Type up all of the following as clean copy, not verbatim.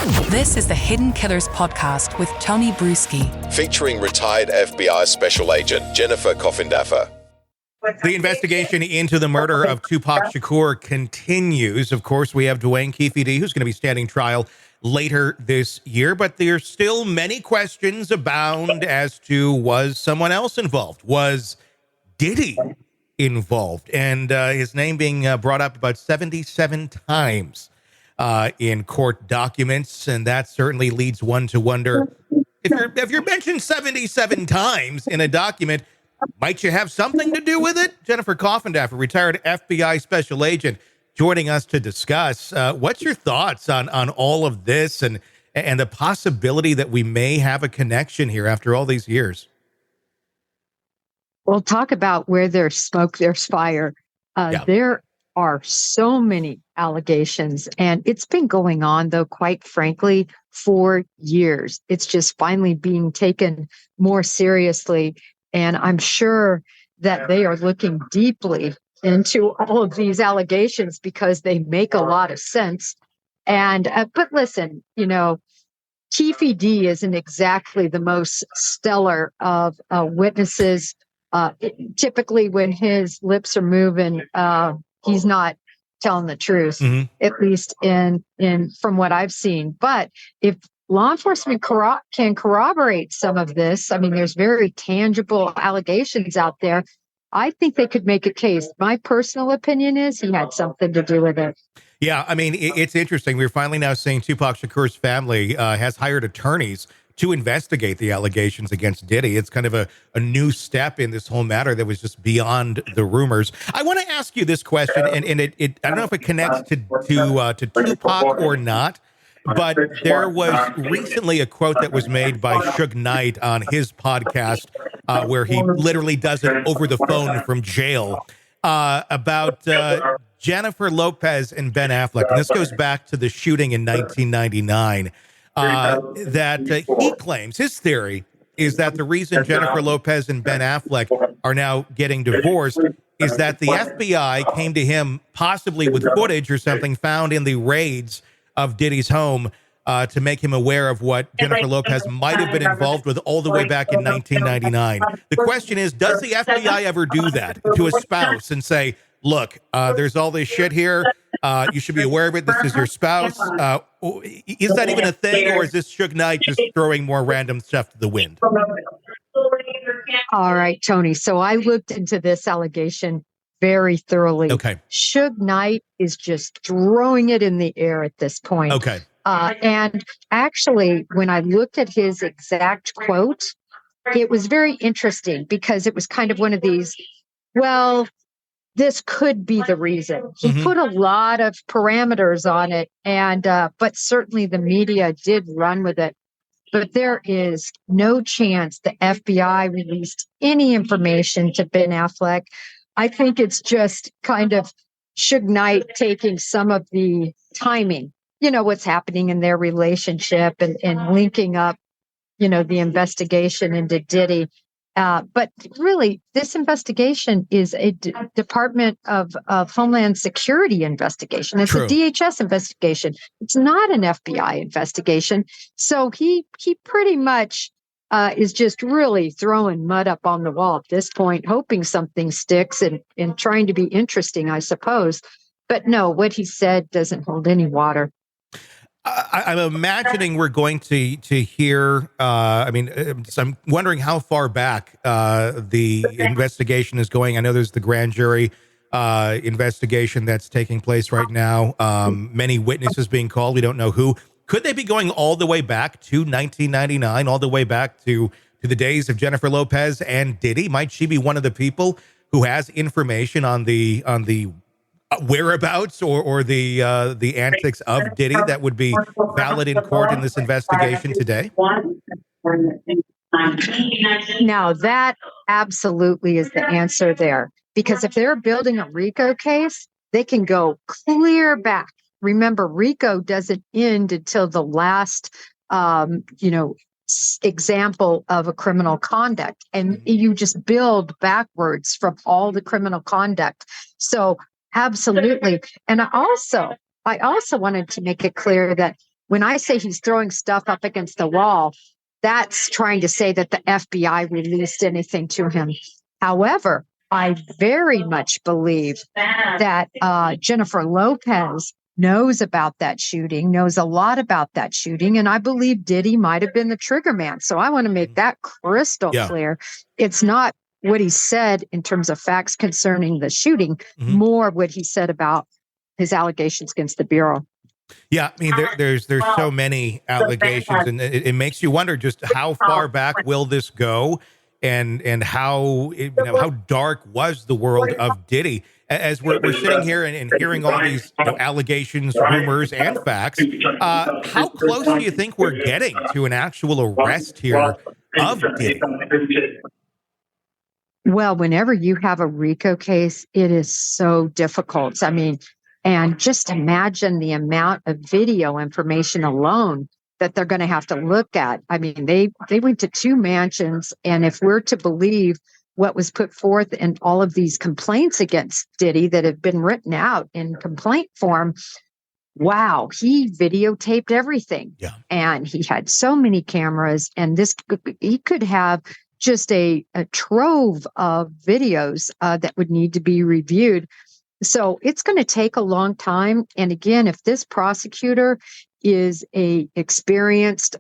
This is the Hidden Killers podcast with Tony Brueski, featuring retired FBI Special Agent Jennifer Coffindaffer. The investigation into the murder of Tupac Shakur continues. Of course, we have Duane Keffe D, who's going to be standing trial later this year, but there's still many questions abound as to, was someone else involved? Was Diddy involved? And his name being brought up about 77 times in court documents, and that certainly leads one to wonder, if you're mentioned 77 times in a document, might you have something to do with it? Jennifer Coffindaffer, retired FBI Special Agent, joining us to discuss. What's your thoughts on all of this and the possibility that we may have a connection here after all these years? Well, talk about where there's smoke, there's fire. There are so many allegations, and it's been going on, though, quite frankly, for years. It's just finally being taken more seriously. And I'm sure that they are looking deeply into all of these allegations because they make a lot of sense. And but listen, Keffe D isn't exactly the most stellar of witnesses. Typically, when his lips are moving, he's not telling the truth, at least in from what I've seen. But if law enforcement can corroborate some of this, I mean, there's very tangible allegations out there. I think they could make a case. My personal opinion is he had something to do with it. Yeah, I mean, it's interesting. We're finally now seeing Tupac Shakur's family has hired attorneys to investigate the allegations against Diddy. It's kind of a new step in this whole matter that was just beyond the rumors. I want to ask you this question, and it I don't know if it connects to Tupac or not, but there was recently a quote that was made by Suge Knight on his podcast where he literally does it over the phone from jail about Jennifer Lopez and Ben Affleck. And this goes back to the shooting in 1999. That he claims, his theory is that the reason Jennifer Lopez and Ben Affleck are now getting divorced is that the FBI came to him possibly with footage or something found in the raids of Diddy's home to make him aware of what Jennifer Lopez might have been involved with all the way back in 1999. The question is, does the FBI ever do that to a spouse and say, look, there's all this shit here. You should be aware of it. This is your spouse. Is that even a thing, or is this Suge Knight just throwing more random stuff to the wind? All right, Tony. So I looked into this allegation very thoroughly. Okay. Suge Knight is just throwing it in the air at this point. Okay. And actually, when I looked at his exact quote, it was very interesting because it was kind of one of these, well, this could be the reason. He put a lot of parameters on it, and but certainly the media did run with it. But there is no chance the FBI released any information to Ben Affleck. I think it's just kind of Suge Knight taking some of the timing, what's happening in their relationship and linking up, the investigation into Diddy. But really, this investigation is a Department of Homeland Security investigation. It's True. A DHS investigation. It's not an FBI investigation. So he pretty much is just really throwing mud up on the wall at this point, hoping something sticks and trying to be interesting, I suppose. But no, what he said doesn't hold any water. I'm imagining we're going to hear, so I'm wondering how far back the investigation is going. I know there's the grand jury investigation that's taking place right now. Many witnesses being called. We don't know who. Could they be going all the way back to 1999, all the way back to the days of Jennifer Lopez and Diddy? Might she be one of the people who has information on the whereabouts or the antics of Diddy that would be valid in court in this investigation today? Now, that absolutely is the answer there. Because if they're building a RICO case, they can go clear back. Remember, RICO doesn't end until the last, example of a criminal conduct. And you just build backwards from all the criminal conduct. So absolutely. And I also wanted to make it clear that when I say he's throwing stuff up against the wall, that's trying to say that the FBI released anything to him. However, I very much believe that Jennifer Lopez knows about that shooting, knows a lot about that shooting, and I believe Diddy might have been the trigger man. So I want to make that crystal clear. It's not what he said in terms of facts concerning the shooting, more what he said about his allegations against the Bureau. Yeah, I mean, there's so many allegations, and it makes you wonder just how far back will this go, and how how dark was the world of Diddy. As we're sitting here and hearing all these allegations, rumors, and facts, how close do you think we're getting to an actual arrest here of Diddy? Well, whenever you have a RICO case, it is so difficult. I mean, and just imagine the amount of video information alone that they're going to have to look at. I mean, they went to 2 mansions, and if we're to believe what was put forth in all of these complaints against Diddy that have been written out in complaint form, wow, he videotaped everything. Yeah. And he had so many cameras, and he could have just a trove of videos that would need to be reviewed. So it's going to take a long time. And again, if this prosecutor is a experienced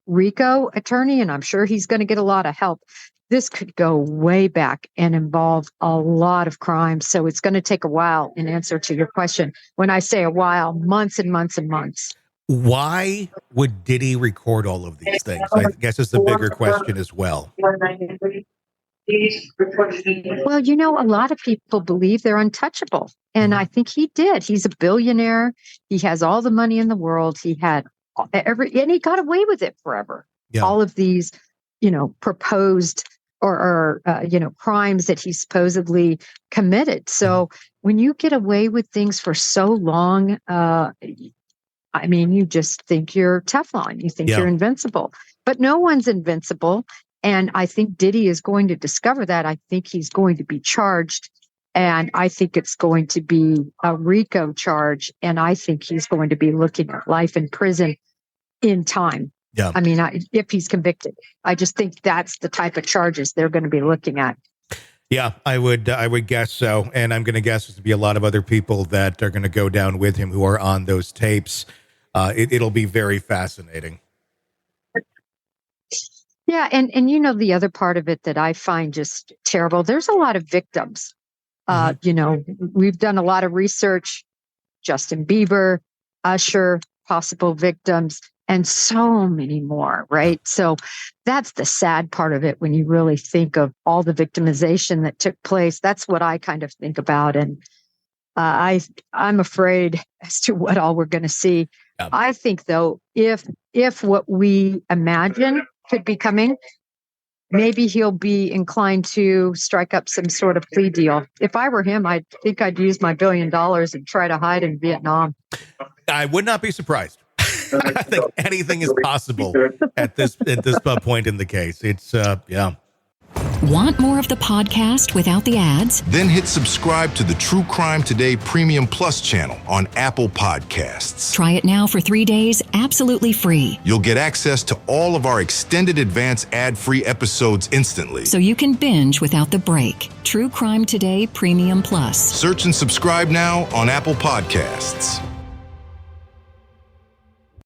RICO attorney, and I'm sure he's going to get a lot of help, this could go way back and involve a lot of crimes. So it's going to take a while in answer to your question. When I say a while, months and months and months. Why would Diddy record all of these things? I guess it's the bigger question as well. Well, a lot of people believe they're untouchable. And I think he did. He's a billionaire. He has all the money in the world. He had and he got away with it forever. Yeah. All of these, proposed or crimes that he supposedly committed. So when you get away with things for so long, I mean, you just think you're Teflon. You think you're invincible. But no one's invincible. And I think Diddy is going to discover that. I think he's going to be charged. And I think it's going to be a RICO charge. And I think he's going to be looking at life in prison in time. Yeah. I mean, if he's convicted, I just think that's the type of charges they're going to be looking at. Yeah, I would guess so. And I'm going to guess there's to be a lot of other people that are going to go down with him who are on those tapes. It'll be very fascinating. Yeah. And the other part of it that I find just terrible, there's a lot of victims. We've done a lot of research, Justin Bieber, Usher, possible victims, and so many more, right? So that's the sad part of it when you really think of all the victimization that took place. That's what I kind of think about. And I'm afraid as to what all we're going to see. Yeah. I think, though, if what we imagine could be coming, maybe he'll be inclined to strike up some sort of plea deal. If I were him, I think I'd use my $1 billion and try to hide in Vietnam. I would not be surprised. I think anything is possible at this point in the case. It's Want more of the podcast without the ads? Then hit subscribe to the True Crime Today Premium Plus channel on Apple Podcasts. Try it now for 3 days, absolutely free. You'll get access to all of our extended advance ad-free episodes instantly. So you can binge without the break. True Crime Today Premium Plus. Search and subscribe now on Apple Podcasts.